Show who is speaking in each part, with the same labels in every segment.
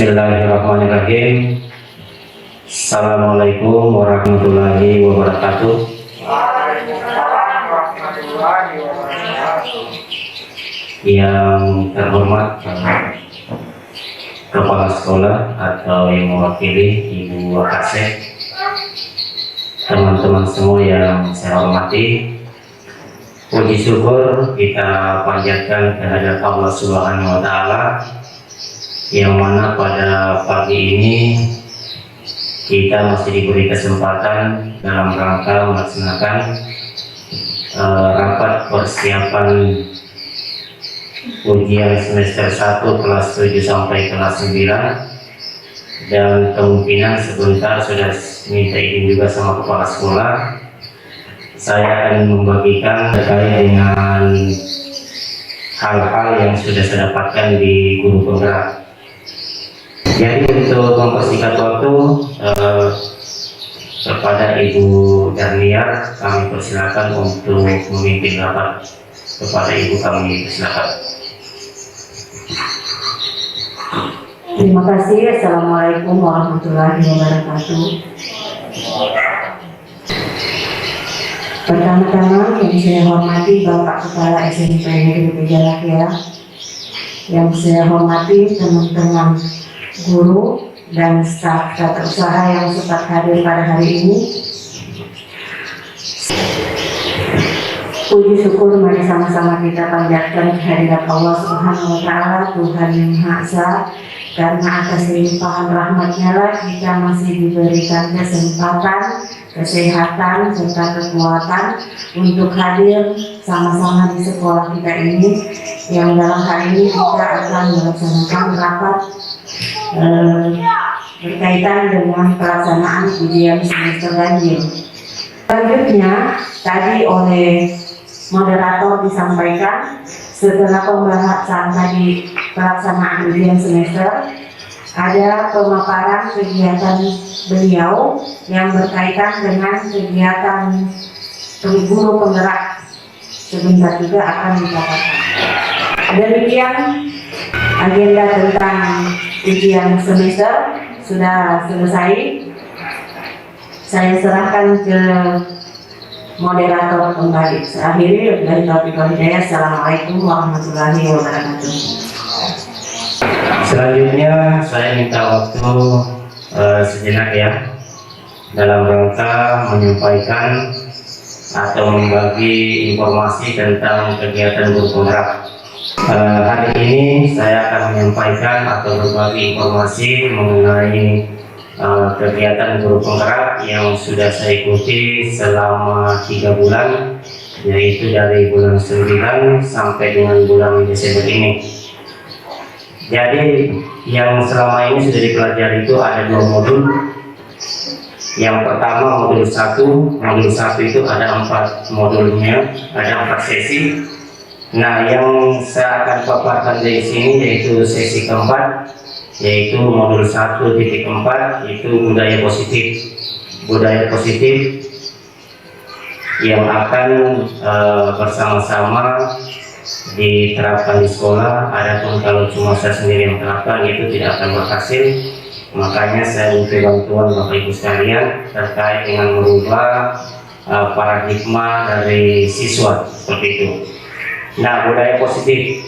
Speaker 1: Bismillahirrahmanirrahim. Assalamualaikum warahmatullahi wabarakatuh. Yang terhormat Kepala Sekolah atau yang mewakili Ibu Wakasek, teman-teman semua yang saya hormati, puji syukur kita panjatkan kehadirat Allah Subhanahu wa Ta'ala, yang mana pada pagi ini kita masih diberi kesempatan dalam rangka melaksanakan rapat persiapan ujian semester 1 kelas 7 sampai kelas 9, dan kemungkinan sebentar sudah minta izin juga sama kepala sekolah. Saya akan membagikan terkait dengan hal-hal yang sudah saya dapatkan di guru penggerak. Jadi untuk mempersingkat waktu, kepada Ibu Darniar kami persilakan untuk memimpin rapat. Kepada Ibu kami persilakan.
Speaker 2: Terima kasih. Assalamualaikum warahmatullahi wabarakatuh. Pertama-tama yang saya hormati Bapak Kepala SMP Negeri Pejalakya, yang saya hormati teman-teman guru dan staf tata usaha yang sempat hadir pada hari ini. Puji syukur mari sama-sama kita panjatkan kehadirat Allah Subhanahu wa Ta'ala, Tuhan yang Maha Esa, karena atas limpahan rahmat-Nya lah kita masih diberikan kesempatan, kesehatan serta kekuatan untuk hadir sama-sama di sekolah kita ini, yang dalam hari ini kita akan melaksanakan rapat berkaitan dengan pelaksanaan ujian semester ganjil. Selanjutnya, tadi oleh moderator disampaikan, setelah pembahasan tadi pelaksanaan ujian semester, ada pemaparan kegiatan beliau yang berkaitan dengan kegiatan guru penggerak. Sebentar juga akan dicatatkan. Demikian agenda tentang ujian semester sudah selesai. Saya serahkan ke moderator kembali. Akhiri dari Taufiq Hidayah. Assalamualaikum warahmatullahi wabarakatuh.
Speaker 1: Selanjutnya saya minta waktu sejenak ya, dalam rangka menyampaikan atau membagi informasi tentang kegiatan guru penggerak. Hari ini saya akan menyampaikan atau berbagi informasi mengenai kegiatan guru penggerak yang sudah saya ikuti selama 3 bulan, yaitu dari bulan 9 sampai dengan bulan Desember ini. Jadi yang selama ini sudah dipelajari itu ada 2 modul. Yang pertama modul 1. Modul 1 itu ada 4 modulnya, ada 4 sesi. Nah, yang saya akan paparkan dari sini yaitu sesi keempat, yaitu modul 1.4, itu budaya positif. Budaya positif yang akan bersama-sama diterapkan di sekolah. Adapun kalau cuma saya sendiri yang terapkan, itu tidak akan berhasil. Makanya saya minta bantuan Bapak Ibu sekalian terkait dengan merubah paradigma dari siswa seperti itu. Nah, budaya positif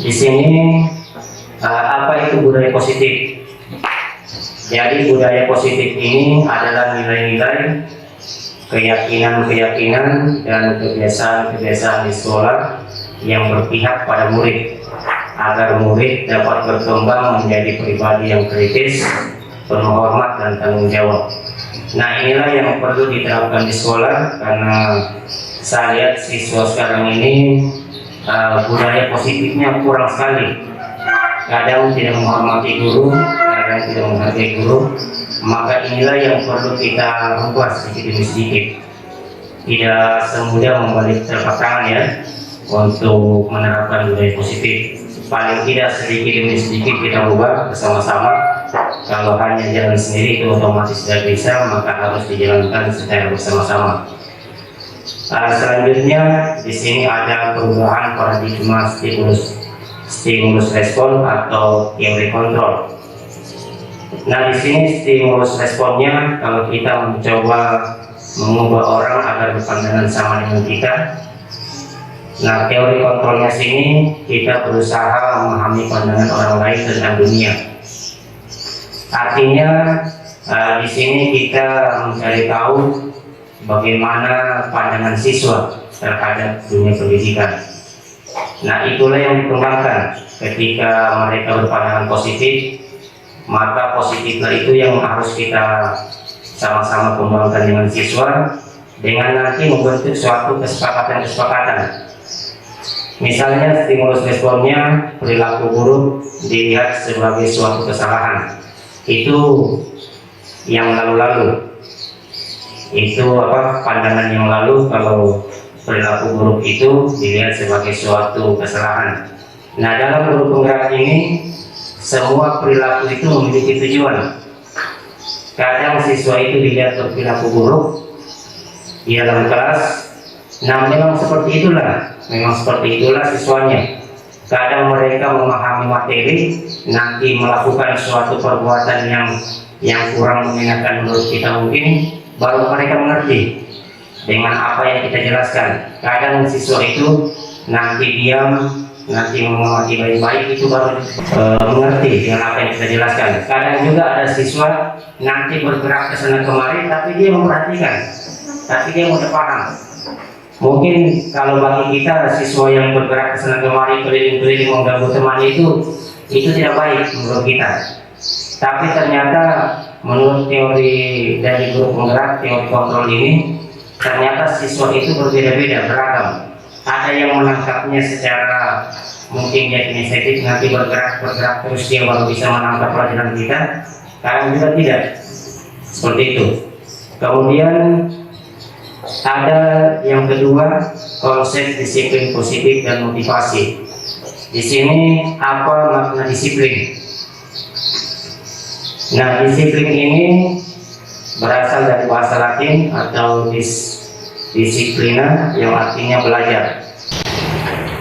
Speaker 1: di sini, apa itu budaya positif? Jadi budaya positif ini adalah nilai-nilai, keyakinan-keyakinan dan kebiasaan-kebiasaan di sekolah yang berpihak pada murid, agar murid dapat berkembang menjadi pribadi yang kritis, penuh hormat dan tanggung jawab. Nah, inilah yang perlu diterapkan di sekolah, karena saya lihat siswa sekarang ini budaya positifnya kurang sekali. Kadang tidak menghormati guru, kadang tidak menghargai guru. Maka inilah yang perlu kita ubah sedikit demi sedikit. Tidak semudah membalik telapak tangan ya untuk menerapkan budaya positif. Paling tidak sedikit demi sedikit kita ubah bersama-sama. Kalau hanya jalan sendiri itu otomatis tidak bisa, maka harus dijalankan secara bersama-sama. Selanjutnya di sini ada perubahan paradigma stimulus respon atau teori kontrol. Nah, di sini stimulus responnya kalau kita mencoba mengubah orang agar berpandangan sama dengan kita. Nah, teori kontrolnya sini kita berusaha memahami pandangan orang lain tentang dunia. Artinya di sini kita mencari tahu bagaimana pandangan siswa terhadap dunia pendidikan. Nah, itulah yang dikembangkan. Ketika mereka berpandangan positif, maka positiflah itu yang harus kita sama-sama kembangkan dengan siswa, dengan nanti membentuk suatu kesepakatan-kesepakatan. Misalnya stimulus responnya perilaku buruk dilihat sebagai suatu kesalahan. Itu yang lalu-lalu. Itu pandangan yang lalu kalau perilaku buruk itu dilihat sebagai suatu kesalahan. Nah, dalam guru penggerak ini semua perilaku itu memiliki tujuan. Kadang siswa itu dilihat berperilaku buruk di dalam kelas. Nah, memang seperti itulah siswanya. Kadang mereka memahami materi, nanti melakukan suatu perbuatan yang kurang menyenangkan menurut kita mungkin, baru mereka mengerti dengan apa yang kita jelaskan. Kadang siswa itu nanti diam, nanti mengamati baik-baik, itu baru mengerti dengan apa yang kita jelaskan. Kadang juga ada siswa nanti bergerak ke sana kemari, tapi dia memperhatikan, tapi dia mudah paham. Mungkin kalau bagi kita siswa yang bergerak ke sana kemari, keliling-keliling mengganggu teman itu tidak baik menurut kita. Tapi ternyata menurut teori dari guru penggerak, teori kontrol ini, ternyata siswa itu berbeda-beda, beragam. Ada yang menangkapnya secara mungkin dia inisiatif, nanti bergerak terus dia baru bisa menangkap pelajaran kita. Kadang juga tidak seperti itu. Kemudian ada yang kedua, konsep disiplin positif dan motivasi. Di sini apa makna disiplin? Nah, disiplin ini berasal dari bahasa Latin atau disiplina yang artinya belajar.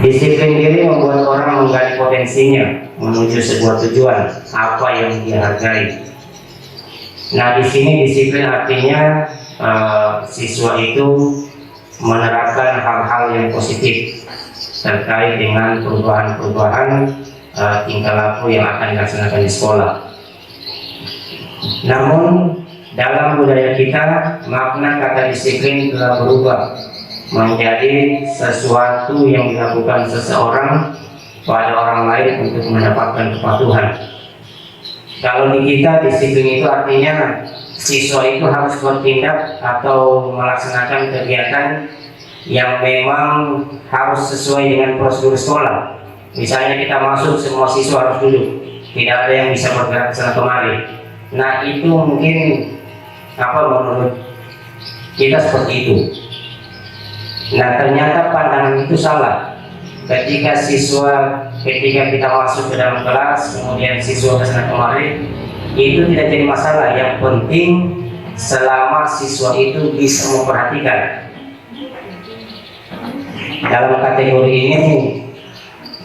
Speaker 1: Disiplin diri membuat orang menggali potensinya menuju sebuah tujuan apa yang dia hargai. Nah, di sini disiplin artinya siswa itu menerapkan hal-hal yang positif terkait dengan perubahan-perubahan tingkah laku yang akan dilaksanakan di sekolah. Namun dalam budaya kita, makna kata disiplin telah berubah menjadi sesuatu yang dilakukan seseorang pada orang lain untuk mendapatkan kepatuhan. Kalau di kita, disiplin itu artinya siswa itu harus bertindak atau melaksanakan kegiatan yang memang harus sesuai dengan prosedur sekolah. Misalnya kita masuk, semua siswa harus duduk, tidak ada yang bisa bergerak sana kemari. Nah, itu mungkin menurut kita seperti itu. Nah, ternyata pandangan itu salah. Ketika kita masuk ke dalam kelas, kemudian siswa kesana kemari, itu tidak jadi masalah. Yang penting selama siswa itu bisa memperhatikan. Dalam kategori ini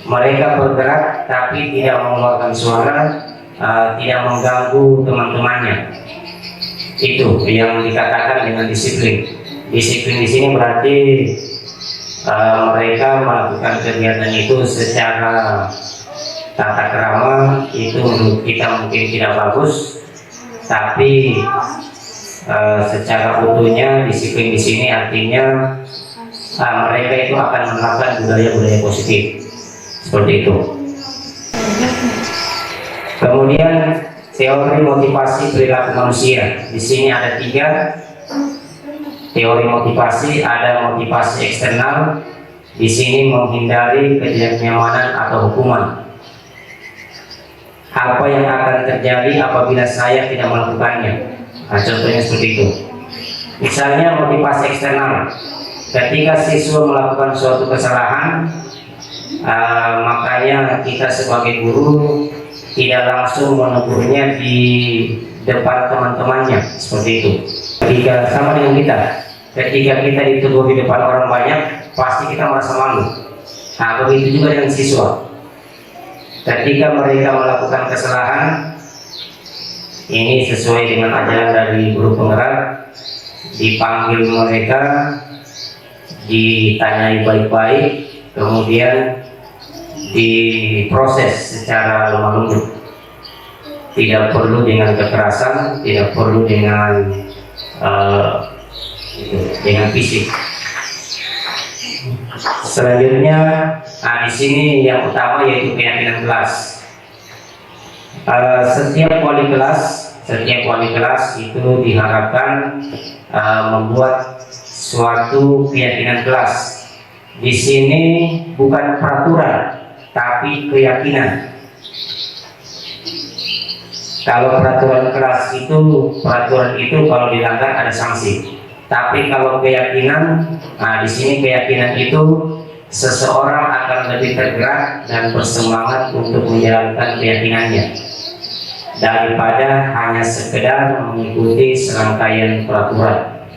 Speaker 1: mereka bergerak tapi tidak mengeluarkan suara, tidak mengganggu teman-temannya. Itu yang dikatakan dengan disiplin. Disiplin di sini berarti mereka melakukan kegiatan itu secara tata krama. Itu menurut kita mungkin tidak bagus, tapi secara utuhnya disiplin di sini artinya mereka itu akan menerapkan budaya-budaya positif seperti itu. Kemudian teori motivasi perilaku manusia. Di sini ada 3 teori motivasi. Ada motivasi eksternal. Di sini menghindari ketidaknyamanan atau hukuman. Apa yang akan terjadi apabila saya tidak melakukannya? Nah, contohnya seperti itu. Misalnya motivasi eksternal. Ketika siswa melakukan suatu kesalahan, makanya kita sebagai guru tidak langsung menegurnya di depan teman-temannya seperti itu. Ketika sama dengan kita, ketika kita ditegur di depan orang banyak, pasti kita merasa malu. Nah, begitu juga dengan siswa. Ketika mereka melakukan kesalahan, Ini sesuai dengan ajaran dari guru penggerak. Dipanggil mereka, ditanyai baik-baik, kemudian diproses secara lemah lembut. Tidak perlu dengan kekerasan, tidak perlu dengan fisik. Selanjutnya, di sini yang utama yaitu keyakinan kelas. Setiap wali kelas itu diharapkan membuat suatu keyakinan kelas. Di sini bukan peraturan, tapi keyakinan. Kalau peraturan kelas itu, peraturan itu kalau dilanggar ada sanksi. Tapi kalau keyakinan, di sini keyakinan itu seseorang akan lebih tergerak dan bersemangat untuk menjalankan keyakinannya daripada hanya sekedar mengikuti serangkaian peraturan.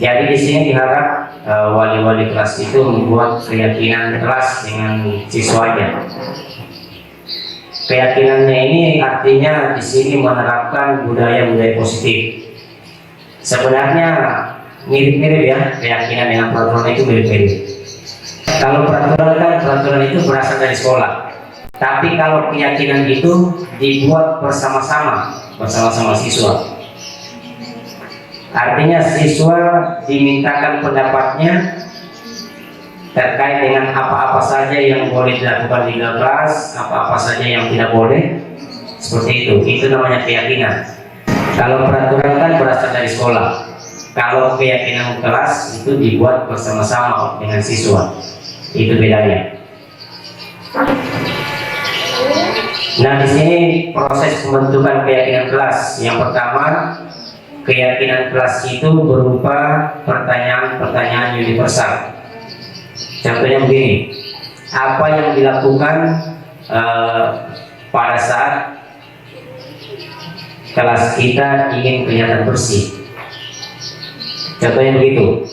Speaker 1: Jadi di sini diharap wali-wali kelas itu membuat keyakinan kelas dengan siswanya. Keyakinannya ini artinya di sini menerapkan budaya-budaya positif. Sebenarnya mirip-mirip ya, keyakinan dengan peraturan itu mirip-mirip. Kalau peraturan itu berasal dari sekolah. Tapi kalau keyakinan itu dibuat bersama-sama siswa. Artinya siswa dimintakan pendapatnya terkait dengan apa-apa saja yang boleh dilakukan di kelas, apa-apa saja yang tidak boleh. Seperti itu namanya keyakinan. Kalau peraturan kan berasal dari sekolah. Kalau keyakinan kelas itu dibuat bersama-sama dengan siswa. Itu bedanya. Nah, di sini proses pembentukan keyakinan kelas. Yang pertama, keyakinan kelas itu berupa pertanyaan-pertanyaan universal. Contohnya begini, apa yang dilakukan pada saat kelas kita ingin kelihatan bersih? Contohnya begitu,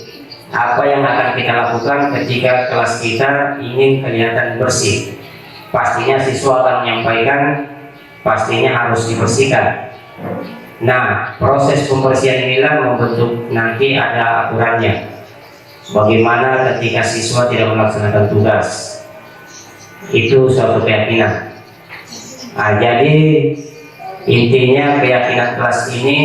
Speaker 1: apa yang akan kita lakukan ketika kelas kita ingin kelihatan bersih? Pastinya siswa akan menyampaikan, pastinya harus dibersihkan. Nah, proses pembersihan inilah membentuk nanti ada aturannya. Bagaimana ketika siswa tidak melaksanakan tugas? Itu suatu keyakinan. Jadi intinya keyakinan kelas ini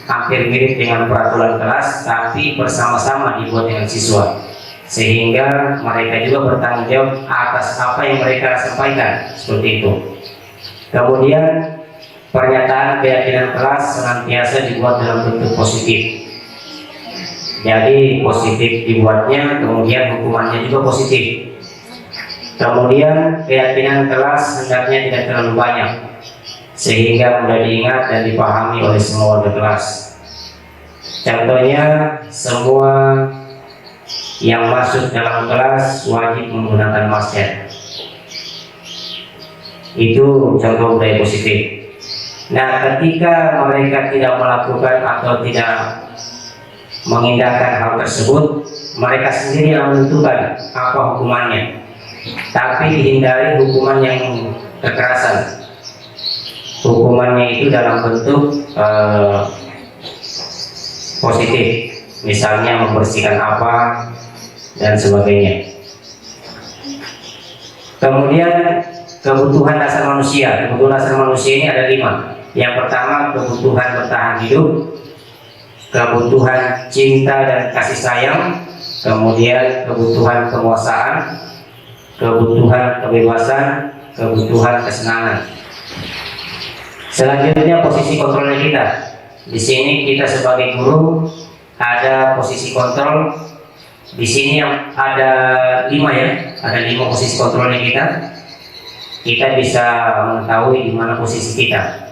Speaker 1: hampir mirip dengan peraturan kelas, tapi bersama-sama dibuat dengan siswa, sehingga mereka juga bertanggung jawab atas apa yang mereka sampaikan. Seperti itu. Kemudian pernyataan keyakinan kelas senantiasa dibuat dalam bentuk positif. Jadi positif dibuatnya, kemudian hukumannya juga positif. Kemudian keyakinan kelas hendaknya tidak terlalu banyak, sehingga mudah diingat dan dipahami oleh semua warga kelas. Contohnya, semua yang masuk dalam kelas wajib menggunakan masker. Itu contoh budaya positif. Nah, ketika mereka tidak melakukan atau tidak mengindahkan hal tersebut, mereka sendiri yang menentukan apa hukumannya. Tapi dihindari hukuman yang kekerasan. Hukumannya itu dalam bentuk positif, misalnya membersihkan apa dan sebagainya. Kemudian kebutuhan dasar manusia. Kebutuhan dasar manusia ini ada 5. Yang pertama, kebutuhan bertahan hidup, kebutuhan cinta dan kasih sayang, kemudian kebutuhan penguasaan, kebutuhan kebebasan, kebutuhan kesenangan. Selanjutnya posisi kontrolnya kita. Di sini kita sebagai guru ada posisi kontrol. Di sini yang ada 5 ya, ada 5 posisi kontrolnya kita. Kita bisa mengetahui di mana posisi kita.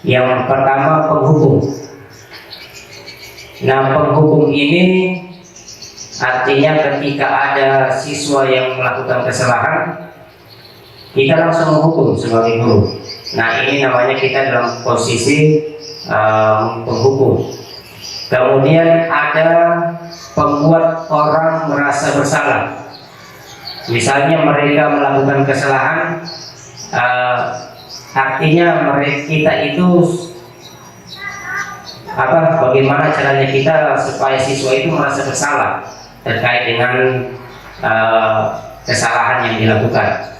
Speaker 1: Yang pertama, penghukum. Nah, penghukum ini artinya ketika ada siswa yang melakukan kesalahan, kita langsung menghukum sebagai guru. Nah, ini namanya kita dalam posisi penghukum. Kemudian ada pembuat orang merasa bersalah. Misalnya mereka melakukan kesalahan, artinya kita itu bagaimana caranya kita supaya siswa itu merasa bersalah terkait dengan kesalahan yang dilakukan.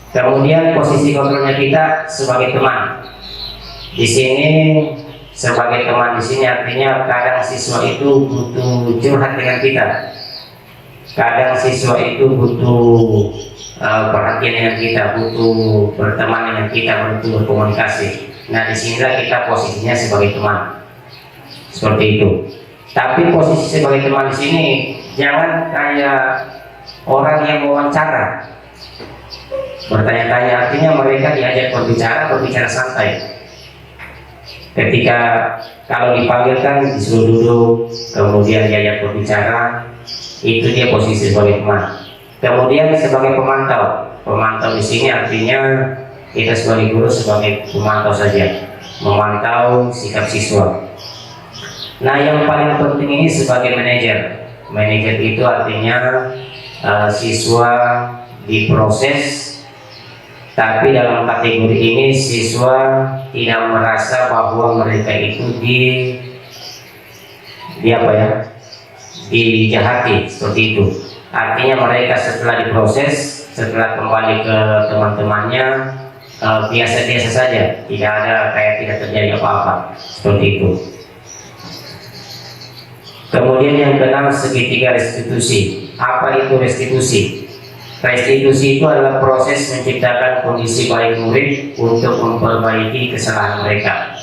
Speaker 1: Kemudian posisi kontrolnya kita sebagai teman. Di sini sebagai teman di sini artinya kadang siswa itu butuh curhat dengan kita. Kadang siswa itu butuh perhatian dengan kita, butuh berteman dengan kita, butuh berkomunikasi. Nah, disinilah kita posisinya sebagai teman. Seperti itu. Tapi posisi sebagai teman di sini jangan kayak orang yang wawancara. Bertanya-tanya, artinya mereka diajak berbicara santai. Ketika kalau dipanggilkan disuruh duduk, kemudian diajak berbicara, itu dia posisi sebagai teman. Kemudian sebagai pemantau di sini artinya kita sebagai guru sebagai pemantau saja, memantau sikap siswa. Nah, yang paling penting ini sebagai manajer. Manajer itu artinya siswa diproses. Tapi dalam kategori ini siswa tidak merasa bahwa mereka itu dijahati seperti itu. Artinya mereka setelah diproses, setelah kembali ke teman-temannya biasa-biasa saja, tidak ada kayak tidak terjadi apa-apa seperti itu. Kemudian yang keenam, segitiga restitusi. Apa itu restitusi? Restitusi itu adalah proses menciptakan kondisi baik murid untuk memperbaiki kesalahan mereka,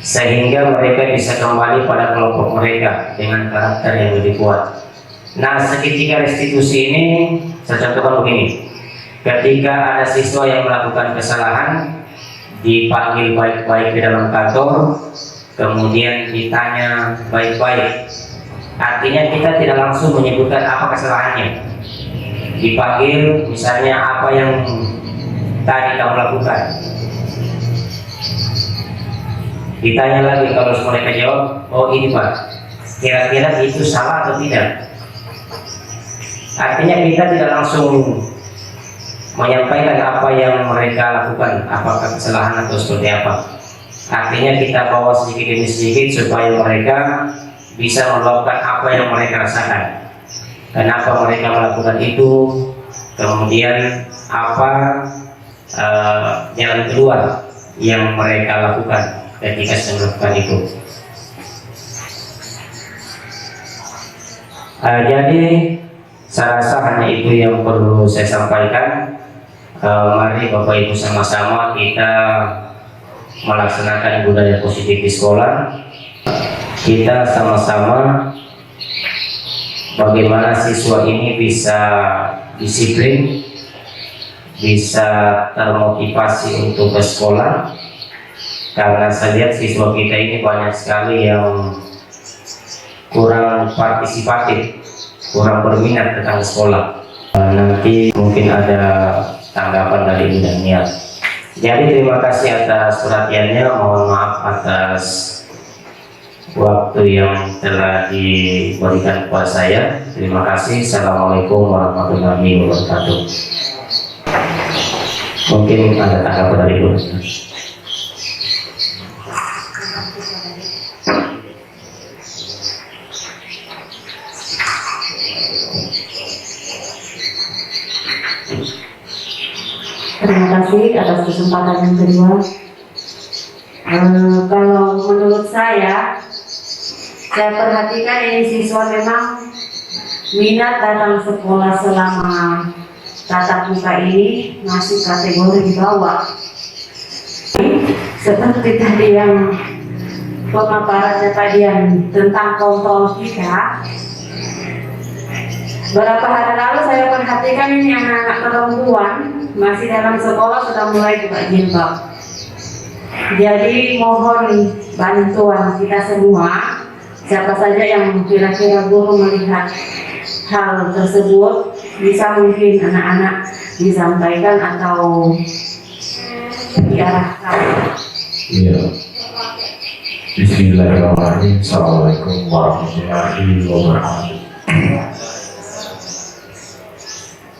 Speaker 1: sehingga mereka bisa kembali pada kelompok mereka dengan karakter yang lebih kuat. Nah, segitiga restitusi ini saya contohkan begini. Ketika ada siswa yang melakukan kesalahan, dipanggil baik-baik di dalam kantor, kemudian ditanya baik-baik. Artinya kita tidak langsung menyebutkan apa kesalahannya. Dipanggil, misalnya apa yang tadi kamu lakukan, ditanya lagi, kalau mereka jawab, oh ini Pak, kira-kira itu salah atau tidak. Artinya kita tidak langsung menyampaikan apa yang mereka lakukan, apakah kesalahan atau seperti apa. Artinya kita bawa sedikit demi sedikit supaya mereka bisa meluapkan apa yang mereka rasakan. Kenapa mereka melakukan itu, kemudian apa jalan keluar yang mereka lakukan ketika sedang melakukan itu. Jadi saya rasa hanya itu yang perlu saya sampaikan. Mari Bapak Ibu sama-sama kita melaksanakan budaya positif di sekolah. Kita sama-sama bagaimana siswa ini bisa disiplin, bisa termotivasi untuk ke sekolah. Karena saya lihat siswa kita ini banyak sekali yang kurang partisipatif, kurang berminat tentang sekolah. Nanti mungkin ada tanggapan dari Ibu Daniel. Jadi terima kasih atas perhatiannya, mohon maaf atas waktu yang telah diberikan kepada saya. Terima kasih. Assalamualaikum warahmatullahi wabarakatuh. Mungkin ada tanggapan dari Ibu.
Speaker 2: Terima kasih atas kesempatan yang kedua. Kalau menurut saya perhatikan ini siswa memang minat datang sekolah selama tatap muka ini masih kategori di bawah. Seperti tadi yang pemaparannya tadi yang tentang kontrol kita. Beberapa hari lalu saya perhatikan ini anak-anak perempuan masih dalam sekolah sudah mulai buka jilbab. Jadi mohon bantuan kita semua, siapa saja yang kira-kira guru melihat hal tersebut, bisa mungkin anak-anak disampaikan atau diarahkan.
Speaker 3: Iya. Bismillahirrahmanirrahim. Assalamualaikum warahmatullahi wabarakatuh.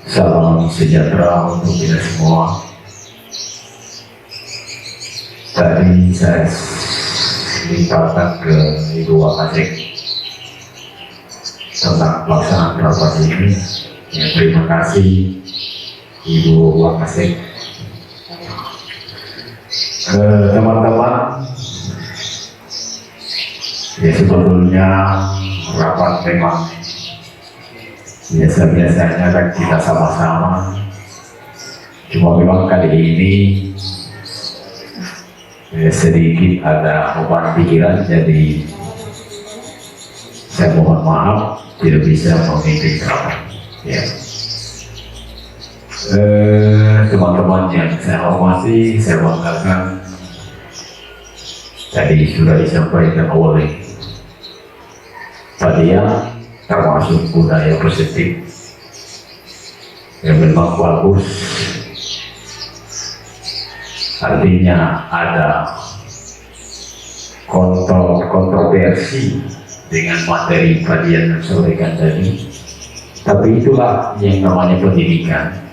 Speaker 3: Salam sejahtera untuk kita semua. Tadi saya limpahkan ke Ibu Wakasek tentang pelaksanaan rapat ini. Ya, terima kasih Ibu Wakasek. Teman-teman, ya sebetulnya rapat memang biasa-biasanya kan kita sama-sama, cuma memang kali ini sedikit ada beban pikiran, jadi saya mohon maaf tidak bisa memimpin rapat. Ya. Teman-teman yang saya hormati, saya banggakan, tadi sudah disampaikan oleh Pak Dia, termasuk budaya positif yang memang bagus. Artinya ada kontroversi dengan materi kajian yang disampaikan tadi, tapi itulah yang namanya pendidikan.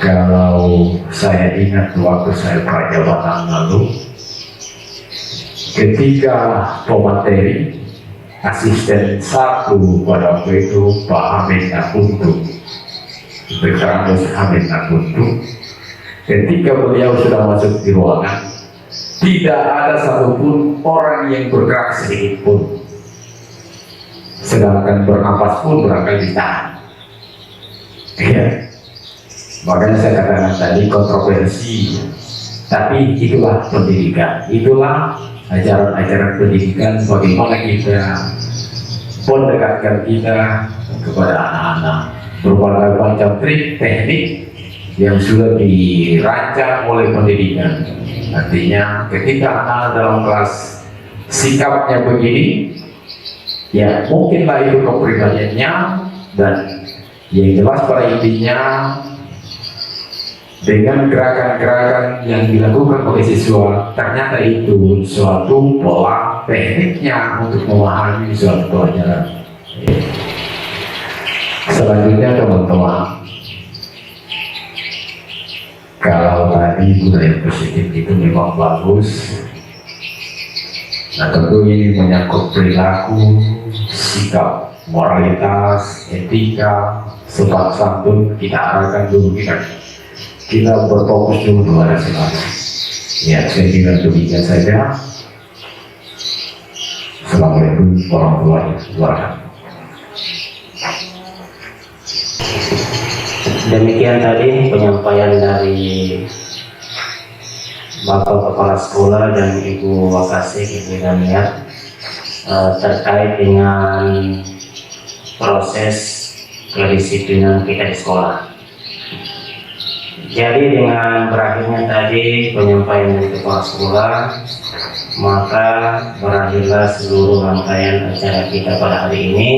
Speaker 3: Kalau saya ingat waktu saya prajabatan lalu, ketika pemateri asisten satu pada waktu itu Pak Hamid Akuntu, Dr. Hamid Akuntu, ketika beliau sudah masuk di ruangan, tidak ada satupun orang yang bergerak sedikit pun, sedangkan bernapas pun barangkali ditahan. Ya. Makanya saya katakan tadi kontroversi, tapi itulah pendidikan, itulah ajaran-ajaran pendidikan, bagaimana kita mendekatkan kita kepada anak-anak, berbagai macam trik teknik yang sudah dirancang oleh pendidikan. Artinya ketika anak dalam kelas sikapnya begini, ya mungkinlah itu kepribadiannya, dan yang jelas pada intinya dengan gerakan-gerakan yang dilakukan oleh siswa, ternyata itu suatu pola tekniknya untuk memahami suatu pelajaran. Selanjutnya teman-teman, kalau tadi budaya positif itu memang bagus, nah tentu ini menyangkut perilaku, sikap, moralitas, etika, sopan santun, kita arahkan dulu, kita berfokus dulu kepada silakan. Ya, saya kira demikian saja. Assalamualaikum warahmatullahi wabarakatuh.
Speaker 1: Demikian tadi penyampaian dari Bapak Kepala Sekolah dan Ibu Wakasek, Ibu Daniar, terkait dengan proses kedisiplinan kita di sekolah. Jadi dengan berakhirnya tadi penyampaian dari Kepala Sekolah, maka berakhirlah seluruh rangkaian acara kita pada hari ini.